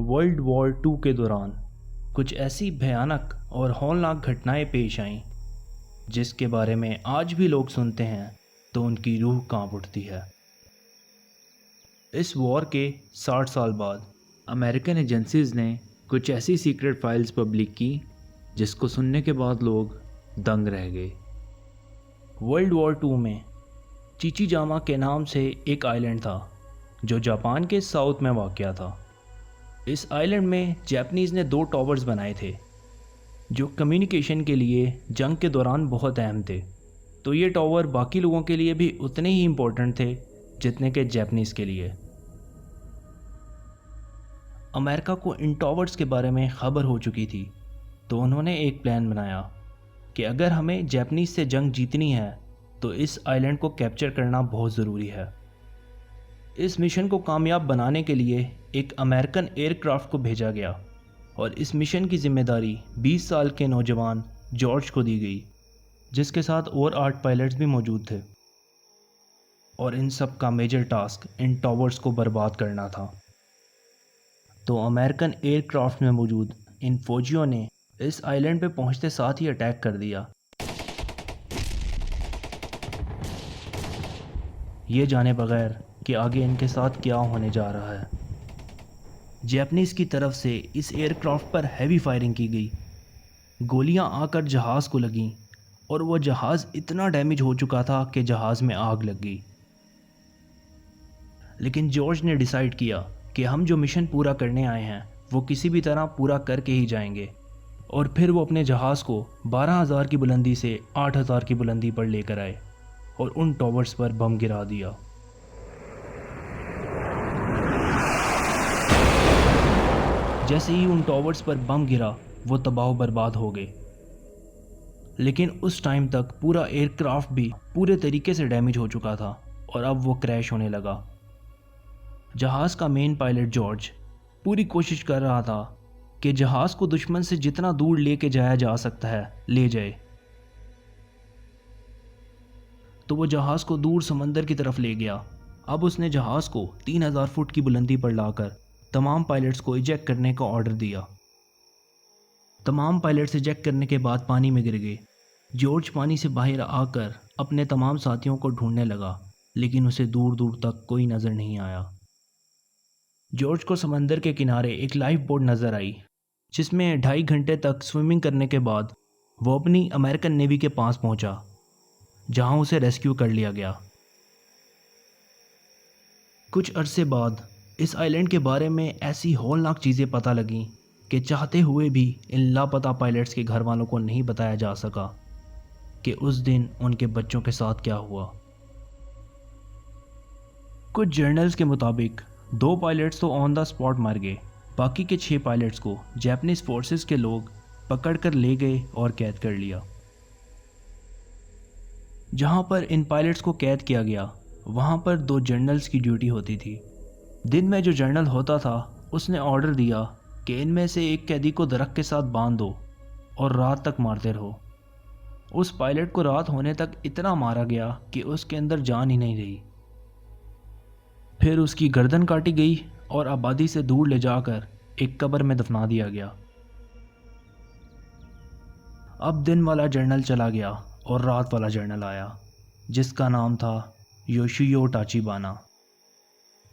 World war to के दौरान कुछ ऐसी भयानक और हौलनाक घटनाएं पेश आईं जिसके बारे में आज भी लोग सुनते हैं तो उनकी रूह कांप उठती है। इस वॉर के 60 साल बाद अमेरिकन एजेंसीज ने कुछ ऐसी सीक्रेट फाइल्स पब्लिक की जिसको सुनने के बाद लोग दंग रह गए। वर्ल्ड वॉर टू में चिचिजामा के नाम से एक आइलैंड था जो जापान के साउथ में वाक़या था। इस आइलैंड में जापानीज़ ने 2 टावर्स बनाए थे जो कम्युनिकेशन के लिए जंग के दौरान बहुत अहम थे। तो ये टावर बाकी लोगों के लिए भी उतने ही इम्पोर्टेंट थे जितने के जापानीज़ के लिए। अमेरिका को इन टावर्स के बारे में खबर हो चुकी थी तो उन्होंने एक प्लान बनाया कि अगर हमें जापानीज़ से जंग जीतनी है तो इस आइलैंड को कैप्चर करना बहुत ज़रूरी है। इस मिशन को कामयाब बनाने के लिए एक अमेरिकन एयरक्राफ्ट को भेजा गया और इस मिशन की जिम्मेदारी 20 साल के नौजवान जॉर्ज को दी गई, जिसके साथ और 8 पायलट्स भी मौजूद थे। और इन सब का मेजर टास्क इन टावर्स को बर्बाद करना था। तो अमेरिकन एयरक्राफ्ट में मौजूद इन फौजियों ने इस आइलैंड पे पहुंचते साथ ही अटैक कर दिया, ये जाने बगैर कि आगे इनके साथ क्या होने जा रहा है। जापानीज़ की तरफ से इस एयरक्राफ्ट पर हैवी फायरिंग की गई। गोलियां आकर जहाज़ को लगीं और वह जहाज़ इतना डैमेज हो चुका था कि जहाज़ में आग लग गई। लेकिन जॉर्ज ने डिसाइड किया कि हम जो मिशन पूरा करने आए हैं वो किसी भी तरह पूरा करके ही जाएंगे। और फिर वो अपने जहाज़ को 12,000 की बुलंदी से 8,000 की बुलंदी पर लेकर आए और उन टावर्स पर बम गिरा दिया। जैसे ही उन टावर्स पर बम गिरा वो तबाह बर्बाद हो गए। लेकिन उस टाइम तक पूरा एयरक्राफ्ट भी पूरे तरीके से डैमेज हो चुका था और अब वो क्रैश होने लगा। जहाज़ का मेन पायलट जॉर्ज पूरी कोशिश कर रहा था कि जहाज़ को दुश्मन से जितना दूर लेके जाया जा सकता है ले जाए। तो वो जहाज़ को दूर समंदर की तरफ ले गया। अब उसने जहाज़ को 3,000 फुट की बुलंदी पर लाकर तमाम पायलट्स को इजेक्ट करने का ऑर्डर दिया। तमाम पायलट्स इजेक्ट करने के बाद पानी में गिर गए। जॉर्ज पानी से बाहर आकर अपने तमाम साथियों को ढूंढने लगा, लेकिन उसे दूर दूर तक कोई नज़र नहीं आया। जॉर्ज को समंदर के किनारे एक लाइफ बोट नज़र आई जिसमें 2.5 घंटे तक स्विमिंग करने के बाद वो अपनी अमेरिकन नेवी के पास पहुंचा, जहां उसे रेस्क्यू कर लिया गया। कुछ अरसे बाद इस आइलैंड के बारे में ऐसी हौलनाक चीज़ें पता लगीं कि चाहते हुए भी इन लापता पायलट्स के घर वालों को नहीं बताया जा सका कि उस दिन उनके बच्चों के साथ क्या हुआ। कुछ जर्नल्स के मुताबिक 2 पायलट्स तो ऑन द स्पॉट मर गए। बाकी के 6 पायलट्स को जापानीज फोर्सेस के लोग पकड़ कर ले गए और कैद कर लिया। जहां पर इन पायलट्स को कैद किया गया वहां पर 2 जर्नल्स की ड्यूटी होती थी। दिन में जो जर्नल होता था उसने ऑर्डर दिया कि इनमें से एक कैदी को दरख्त के साथ बांध दो और रात तक मारते रहो। उस पायलट को रात होने तक इतना मारा गया कि उसके अंदर जान ही नहीं रही। फिर उसकी गर्दन काटी गई और आबादी से दूर ले जाकर एक कब्र में दफना दिया गया। अब दिन वाला जर्नल चला गया और रात वाला जर्नल आया जिसका नाम था योशियो टाचिबाना।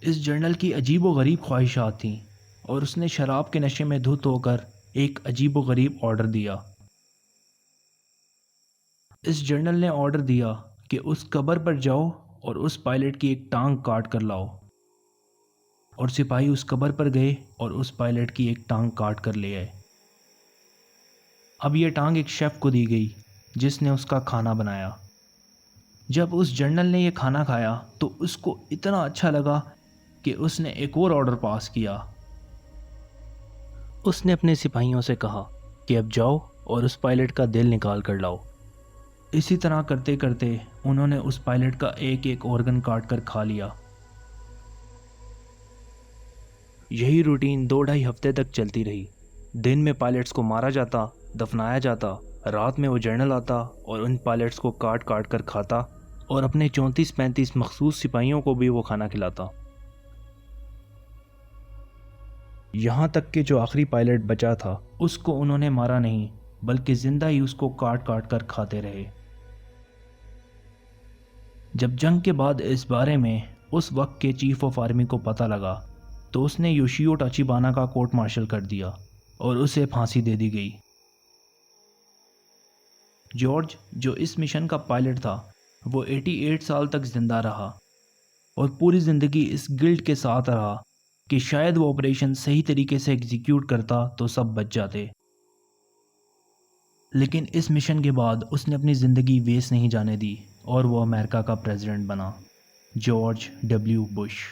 इस जर्नल की अजीबो गरीब ख्वाहिशात थीं और उसने शराब के नशे में धुत होकर एक अजीबो गरीब ऑर्डर दिया। इस जर्नल ने ऑर्डर दिया कि उस कब्र पर जाओ और उस पायलट की एक टांग काट कर लाओ। और सिपाही उस कब्र पर गए और उस पायलट की एक टांग काट कर ले आए। अब यह टांग एक शेफ़ को दी गई जिसने उसका खाना बनाया। जब उस जर्नल ने यह खाना खाया तो उसको इतना अच्छा लगा कि उसने एक और ऑर्डर पास किया। उसने अपने सिपाहियों से कहा कि अब जाओ और उस पायलट का दिल निकाल कर लाओ। इसी तरह करते करते उन्होंने उस पायलट का एक एक ऑर्गन काट कर खा लिया। यही रूटीन 2-2.5 हफ्ते तक चलती रही। दिन में पायलट्स को मारा जाता, दफनाया जाता, रात में वो जर्नल आता और उन पायलट्स को काट काट कर खाता और अपने 34-35 मखसूस सिपाहियों को भी वो खाना खिलाता। यहाँ तक कि जो आखिरी पायलट बचा था उसको उन्होंने मारा नहीं, बल्कि जिंदा ही उसको काट काट कर खाते रहे। जब जंग के बाद इस बारे में उस वक्त के चीफ ऑफ आर्मी को पता लगा तो उसने योशियो टाचिबाना का कोर्ट मार्शल कर दिया और उसे फांसी दे दी गई। जॉर्ज, जो इस मिशन का पायलट था, वो 88 साल तक जिंदा रहा और पूरी ज़िंदगी इस गिल्ट के साथ रहा कि शायद वो ऑपरेशन सही तरीके से एग्जीक्यूट करता तो सब बच जाते। लेकिन इस मिशन के बाद उसने अपनी ज़िंदगी वेस्ट नहीं जाने दी और वो अमेरिका का प्रेसिडेंट बना, जॉर्ज डब्ल्यू बुश।